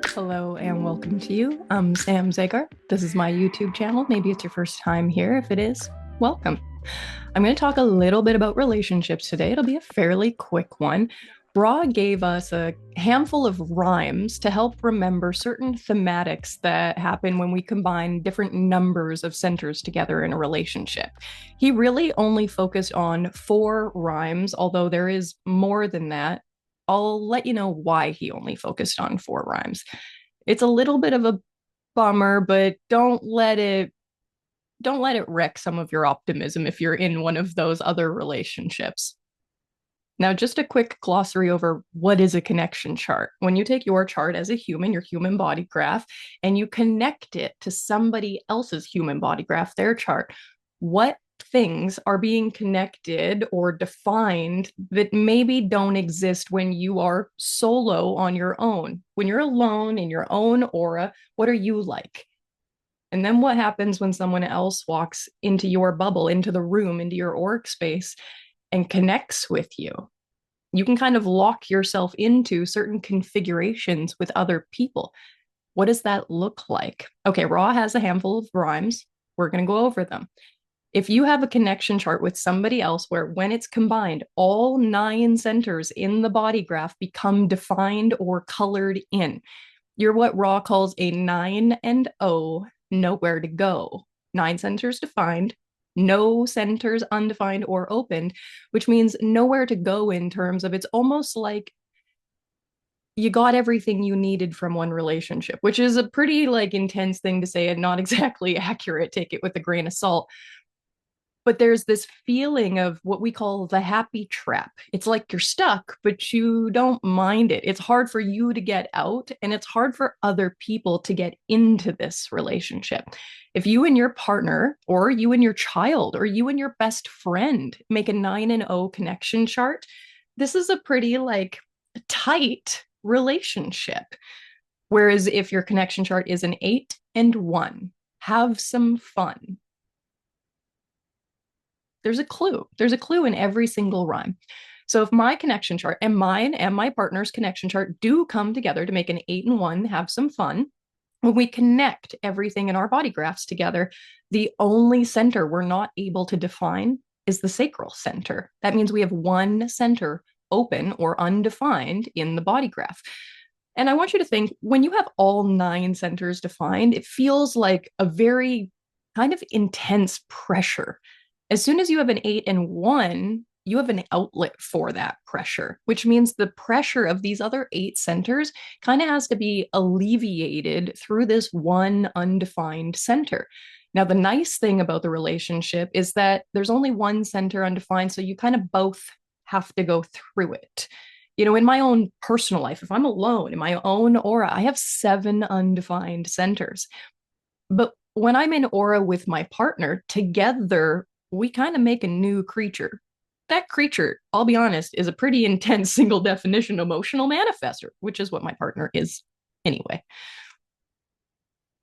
Hello and welcome to you. I'm Sam Zagar. This is my YouTube channel. Maybe it's your first time here. If it is, welcome. I'm going to talk a little bit about relationships today. It'll be a fairly quick one. Ra gave us a handful of rhymes to help remember certain thematics that happen when we combine different numbers of centers together in a relationship. He really only focused on 4 rhymes, although there is more than that. I'll let you know why he only focused on 4 rhymes. It's a little bit of a bummer, but don't let it wreck some of your optimism if you're in one of those other relationships. Now, just a quick glossary over what is a connection chart. When you take your chart as a human, your human body graph, and you connect it to somebody else's human body graph, their chart, what things are being connected or defined that maybe don't exist when you are solo on your own? When you're alone in your own aura, what are you like? And then what happens when someone else walks into your bubble, into the room, into your workspace, and connects with you? You can kind of lock yourself into certain configurations with other people. What does that look like? Okay, Ra has a handful of rhymes. We're going to go over them. If you have a connection chart with somebody else where when it's combined, all 9 centers in the body graph become defined or colored in, you're what Ra calls a 9 and O, nowhere to go. 9 centers defined, no centers undefined or opened, which means nowhere to go in terms of it's almost like you got everything you needed from one relationship, which is a pretty intense thing to say and not exactly accurate. Take it with a grain of salt. But there's this feeling of what we call the happy trap. It's like you're stuck, but you don't mind it. It's hard for you to get out, and it's hard for other people to get into this relationship. If you and your partner, or you and your child, or you and your best friend make a 9 and O connection chart, this is a pretty tight relationship. Whereas if your connection chart is an 8 and 1, have some fun. There's a clue. There's a clue in every single rhyme. So if my connection chart and mine and my partner's connection chart do come together to make an 8 and 1, have some fun, when we connect everything in our body graphs together, the only center we're not able to define is the sacral center. That means we have one center open or undefined in the body graph. And I want you to think, when you have all 9 centers defined, it feels like a very kind of intense pressure. As soon as you have an 8 and 1, you have an outlet for that pressure, which means the pressure of these other 8 centers kind of has to be alleviated through this one undefined center. Now, the nice thing about the relationship is that there's only one center undefined, so you kind of both have to go through it. In my own personal life, if I'm alone in my own aura, I have 7 undefined centers. But when I'm in aura with my partner, together, we kind of make a new creature. That creature, I'll be honest, is a pretty intense single definition emotional manifester, which is what my partner is anyway.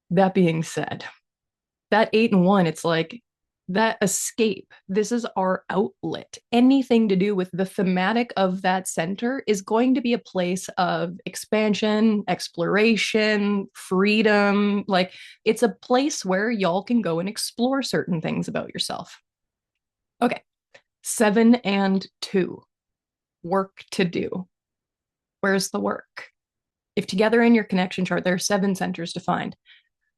That being said, that 8 and 1, it's like that escape. This is our outlet. Anything to do with the thematic of that center is going to be a place of expansion, exploration, freedom. It's a place where y'all can go and explore certain things about yourself. Okay, 7 and 2, work to do. Where's the work? If together in your connection chart, there are 7 centers defined,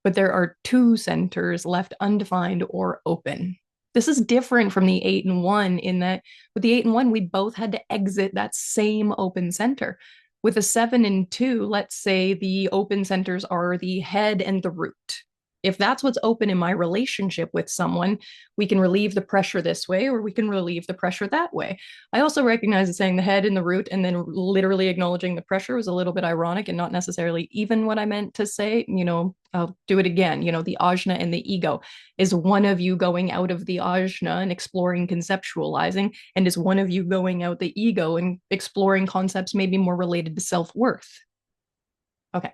but there are 2 centers left undefined or open. This is different from the 8 and 1 in that with the 8 and 1, we both had to exit that same open center. With a 7 and 2, let's say the open centers are the head and the root. If that's what's open in my relationship with someone, we can relieve the pressure this way, or we can relieve the pressure that way. I also recognize that saying the head and the root and then literally acknowledging the pressure was a little bit ironic and not necessarily even what I meant to say. I'll do it again. The ajna and the ego. Is one of you going out of the ajna and exploring conceptualizing? And is one of you going out the ego and exploring concepts maybe more related to self-worth? Okay.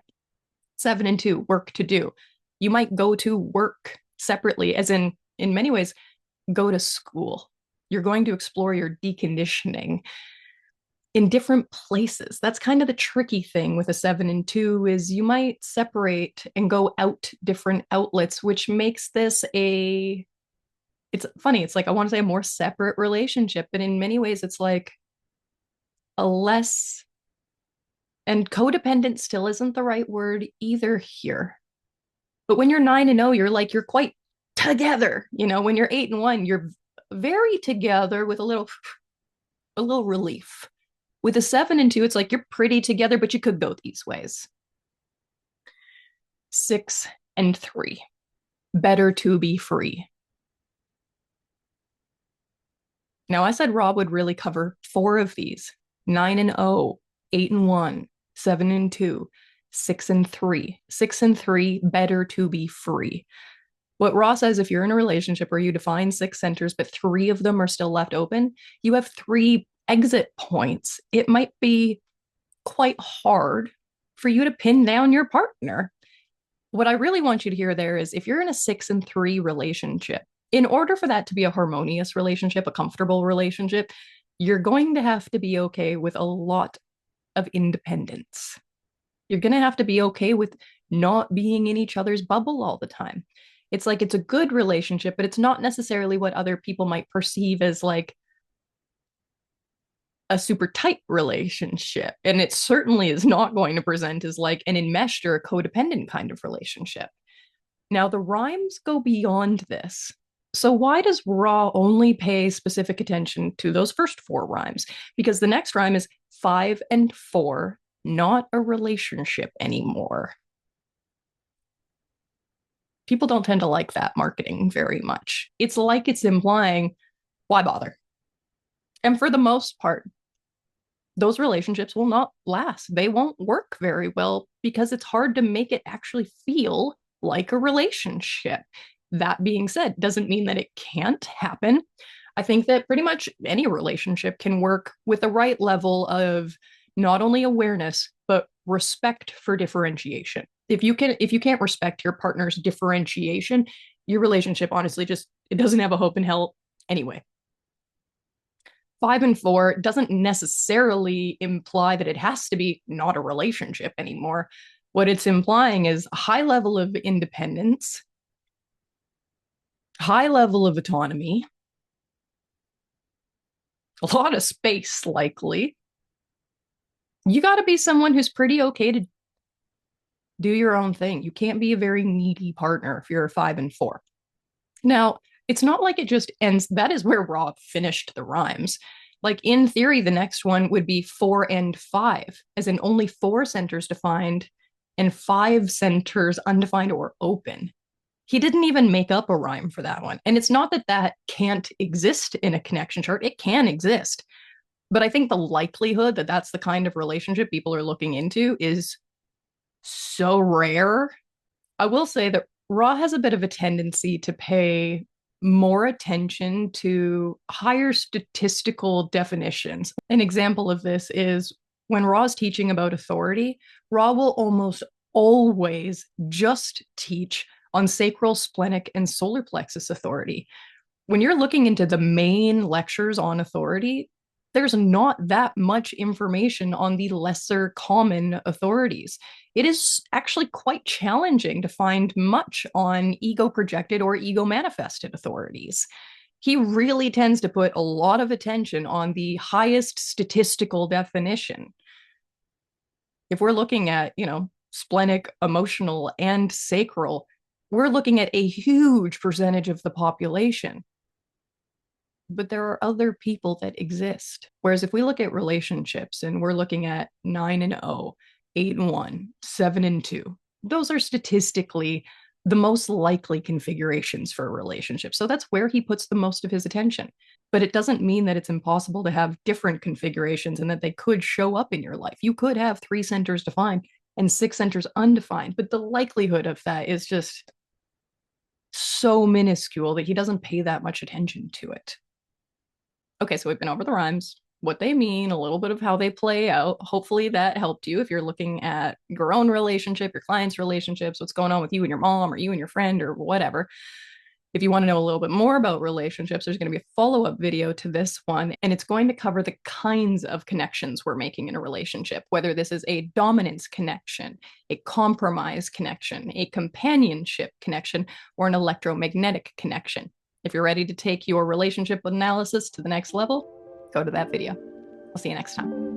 7 and 2, work to do. You might go to work separately, as in in many ways, go to school. You're going to explore your deconditioning in different places. That's kind of the tricky thing with a 7 and 2 is you might separate and go out different outlets, which makes this a it's funny. It's like I want to say a more separate relationship, but in many ways it's like a less and codependent still isn't the right word either here. But when you're 9 and 0, you're like you're quite together. When you're 8 and 1, you're very together with a little relief. With a 7 and 2, it's like you're pretty together, but you could go these ways. 6 and 3, better to be free. Now, I said Rob would really cover 4 of these: 9 and 0, 8 and 1, 7 and 2, 6 and 3. 6 and 3, better to be free. What Ross says, if you're in a relationship where you define 6 centers, but 3 of them are still left open, you have 3 exit points. It might be quite hard for you to pin down your partner. What I really want you to hear there is if you're in a 6 and 3 relationship, in order for that to be a harmonious relationship, a comfortable relationship, you're going to have to be okay with a lot of independence. You're going to have to be okay with not being in each other's bubble all the time. It's like it's a good relationship, but it's not necessarily what other people might perceive as like a super tight relationship. And it certainly is not going to present as like an enmeshed or a codependent kind of relationship. Now, the rhymes go beyond this. So why does Ra only pay specific attention to those first 4 rhymes? Because the next rhyme is 5 and 4, not a relationship anymore. People don't tend to like that marketing very much. It's like it's implying, why bother? And for the most part, those relationships will not last. They won't work very well because it's hard to make it actually feel like a relationship. That being said, doesn't mean that it can't happen. I think that pretty much any relationship can work with the right level of not only awareness, but respect for differentiation. If you can't respect your partner's differentiation, your relationship honestly just it doesn't have a hope in hell anyway. 5 and 4 doesn't necessarily imply that it has to be not a relationship anymore. What it's implying is a high level of independence, high level of autonomy, a lot of space, likely. You got to be someone who's pretty okay to do your own thing. You can't be a very needy partner if you're a 5 and 4. Now, it's not like it just ends. That is where Rob finished the rhymes. Like in theory, the next one would be 4 and 5, as in only 4 centers defined and 5 centers undefined or open. He didn't even make up a rhyme for that one. And it's not that that can't exist in a connection chart, it can exist. But I think the likelihood that that's the kind of relationship people are looking into is so rare. I will say that Ra has a bit of a tendency to pay more attention to higher statistical definitions. An example of this is when Ra's teaching about authority, Ra will almost always just teach on sacral, splenic, and solar plexus authority. When you're looking into the main lectures on authority, there's not that much information on the lesser common authorities. It is actually quite challenging to find much on ego projected or ego manifested authorities. He really tends to put a lot of attention on the highest statistical definition. If we're looking at, splenic, emotional, and sacral, we're looking at a huge percentage of the population. But there are other people that exist. Whereas if we look at relationships and we're looking at 9 and 0, 8 and 1, 7 and 2, those are statistically the most likely configurations for a relationship. So that's where he puts the most of his attention. But it doesn't mean that it's impossible to have different configurations and that they could show up in your life. You could have 3 centers defined and 6 centers undefined, but the likelihood of that is just so minuscule that he doesn't pay that much attention to it. Okay, so we've been over the rhymes, what they mean, a little bit of how they play out. Hopefully that helped you if you're looking at your own relationship, your clients' relationships, what's going on with you and your mom or you and your friend or whatever. If you want to know a little bit more about relationships, there's going to be a follow-up video to this one, and it's going to cover the kinds of connections we're making in a relationship, whether this is a dominance connection, a compromise connection, a companionship connection, or an electromagnetic connection. If you're ready to take your relationship analysis to the next level, go to that video. I'll see you next time.